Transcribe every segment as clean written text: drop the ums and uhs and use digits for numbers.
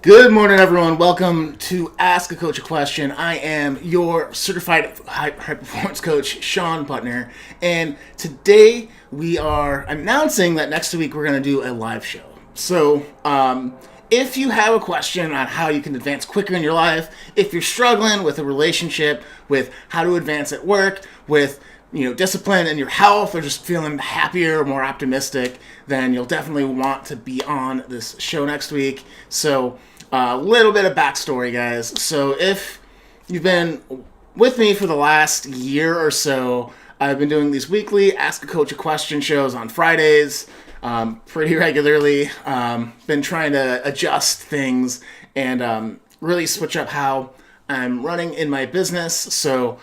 Good morning, everyone. Welcome to Ask a Coach a Question. I am your certified high performance coach, Sean Putner, and today we are announcing that next week we're going to do a live show. So, if you have a question on how you can advance quicker in your life, if you're struggling with a relationship, with how to advance at work, with discipline in your health, or just feeling happier, more optimistic, then you'll definitely want to be on this show next week. So, a little bit of backstory, guys. So if you've been with me for the last year or so, I've been doing these weekly Ask a Coach a Question shows on Fridays pretty regularly. Been trying to adjust things and really switch up how I'm running in my business. So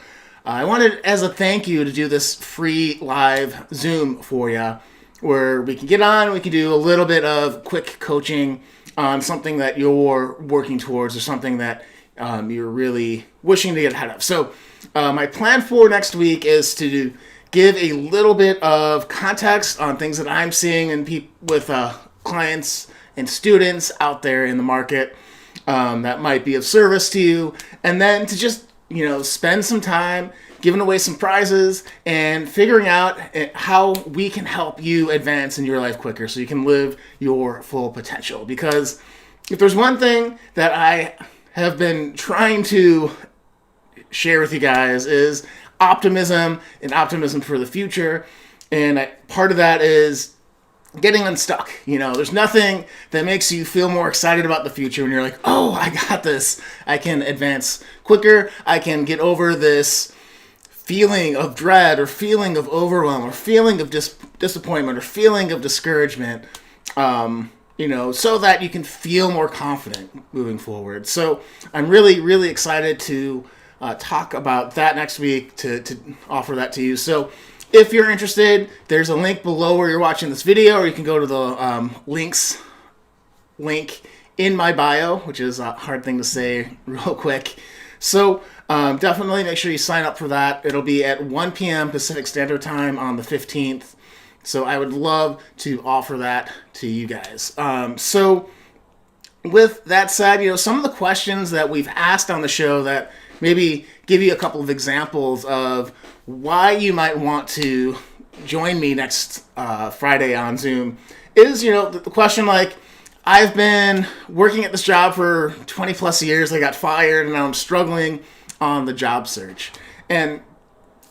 I wanted, as a thank you, to do this free live Zoom for you, where we can get on, we can do a little bit of quick coaching on something that you're working towards or something that you're really wishing to get ahead of. So my plan for next week is to give a little bit of context on things that I'm seeing in with clients and students out there in the market that might be of service to you, and then to just spend some time giving away some prizes and figuring out how we can help you advance in your life quicker so you can live your full potential. Because if there's one thing that I have been trying to share with you guys is optimism and optimism for the future. And part of that is getting unstuck. There's nothing that makes you feel more excited about the future when you're like, oh, I got this. I can advance quicker. I can get over this feeling of dread or feeling of overwhelm or feeling of disappointment or feeling of discouragement, so that you can feel more confident moving forward. So I'm really, really excited to talk about that next week, to offer that to you. So if you're interested, there's a link below where you're watching this video, or you can go to the link in my bio, which is a hard thing to say real quick. So definitely make sure you sign up for that. It'll be at 1 p.m. Pacific Standard Time on the 15th. So I would love to offer that to you guys. So with that said, some of the questions that we've asked on the show that maybe give you a couple of examples of why you might want to join me next Friday on Zoom is, the question like, I've been working at this job for 20 plus years. I got fired and now I'm struggling on the job search. And,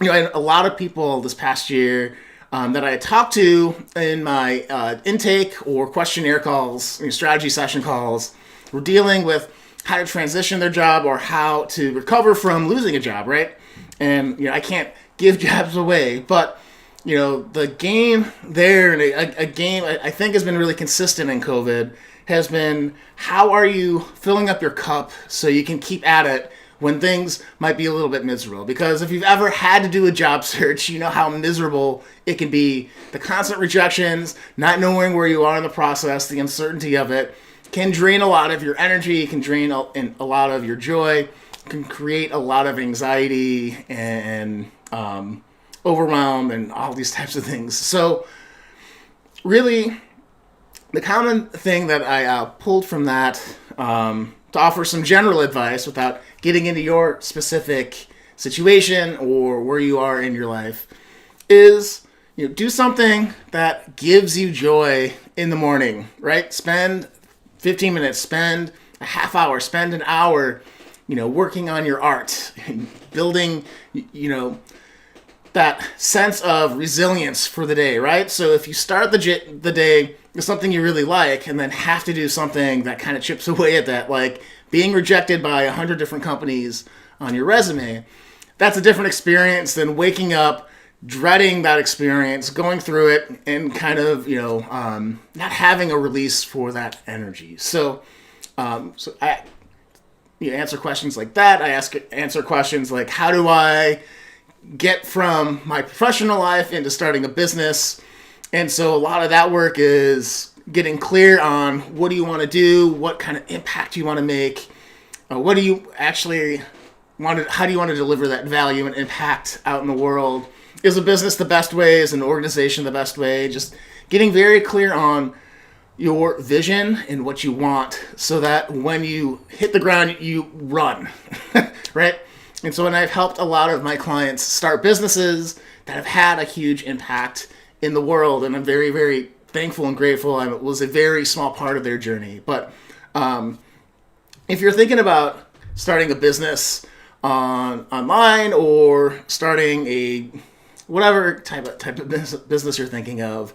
a lot of people this past year that I talked to in my intake or questionnaire calls, strategy session calls, were dealing with how to transition their job or how to recover from losing a job, right? And, I can't give jobs away, but, the game there, and a game I think has been really consistent in COVID, has been how are you filling up your cup so you can keep at it when things might be a little bit miserable. Because if you've ever had to do a job search, you know how miserable it can be. The constant rejections, not knowing where you are in the process, the uncertainty of it, can drain a lot of your energy, can drain a lot of your joy, can create a lot of anxiety and overwhelm and all these types of things. So really, the common thing that I pulled from that to offer some general advice without getting into your specific situation or where you are in your life is, do something that gives you joy in the morning, right? Spend 15 minutes, spend a half hour, spend an hour, working on your art, building, that sense of resilience for the day, right? So if you start the day with something you really like and then have to do something that kind of chips away at that, like being rejected by 100 different companies on your resume, that's a different experience than waking up, dreading that experience, going through it, and kind of, not having a release for that energy. So I answer questions like that. I answer questions like, how do I get from my professional life into starting a business? And so a lot of that work is getting clear on what do you want to do, what kind of impact you want to make, what do you actually want to, how do you want to deliver that value and impact out in the world? Is a business the best way? Is an organization the best way? Just getting very clear on your vision and what you want so that when you hit the ground, you run, right? And so when I've helped a lot of my clients start businesses that have had a huge impact in the world, and I'm very, very thankful and grateful. I was a very small part of their journey. But if you're thinking about starting a business online or starting a whatever type of business you're thinking of,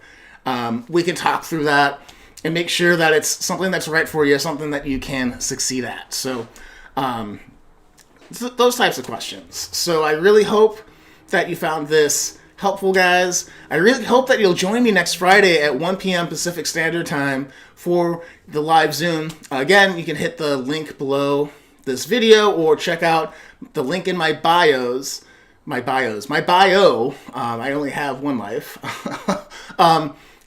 we can talk through that and make sure that it's something that's right for you, something that you can succeed at. So those types of questions. So I really hope that you found this helpful, guys. I really hope that you'll join me next Friday at 1 p.m. Pacific Standard Time for the live Zoom. Again, you can hit the link below this video or check out the link in my bios. My bio. I only have one life.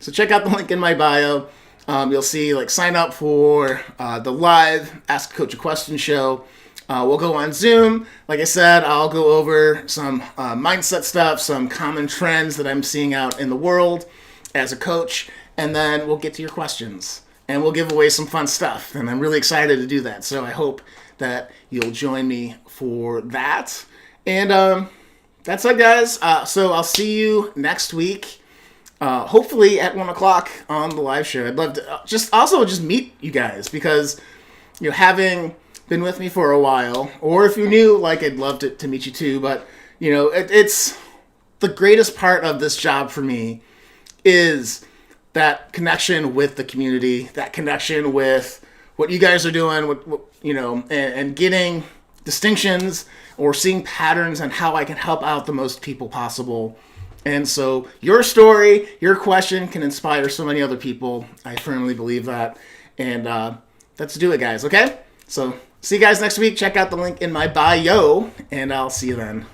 So check out the link in my bio. You'll see, like, sign up for the live Ask Coach a Question show. We'll go on Zoom. Like I said, I'll go over some mindset stuff, some common trends that I'm seeing out in the world as a coach, and then we'll get to your questions. And we'll give away some fun stuff, and I'm really excited to do that. So I hope that you'll join me for that. And that's it, guys. So I'll see you next week. Hopefully at 1 o'clock on the live show. I'd love to just meet you guys, because having been with me for a while, or if you're new, like, I'd love to meet you too. But it's the greatest part of this job for me is that connection with the community, that connection with what you guys are doing, and getting distinctions or seeing patterns on how I can help out the most people possible. And so your story, your question can inspire so many other people. I firmly believe that. And let's do it, guys, okay? So see you guys next week. Check out the link in my bio, and I'll see you then.